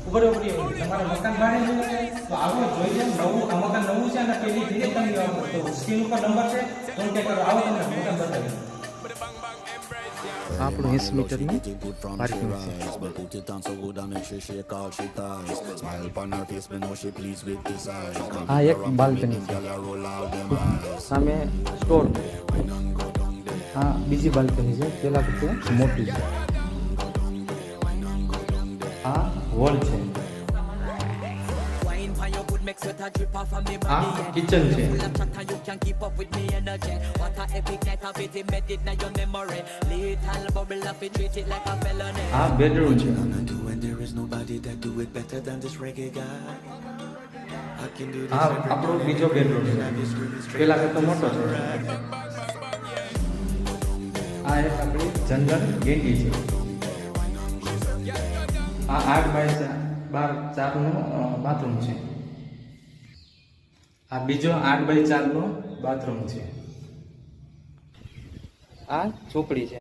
ઉપર તમારે મકાન ભાડે છે તો આવો જોઈ લો નવું આ મકાન નવું છે અને પેલી ધીરે તમે તો સ્ક્રીન ઉપર નંબર છે કોન્ટેક્ટ કરો આવો તમને મકાન બતાવી આપણું 80 મીટરની પાર્કિંગ છે આ એક બાલ્કની છે સામે સ્ટોર આ બીજી બાલ્કની છે પેલા કરતાં મોટી છે આ હોલ છે આ કિચન છે આ બેડરૂમ છે આ આપણો બીજો બેડરૂમ છે પેલા કરતો મોટો છે આ એક આપણી જનરલ ગેંડી છે આ 8x4 નું બાથરૂમ છે આ બીજો 8x4 નો બાથરૂમ છે આ ચોકડી છે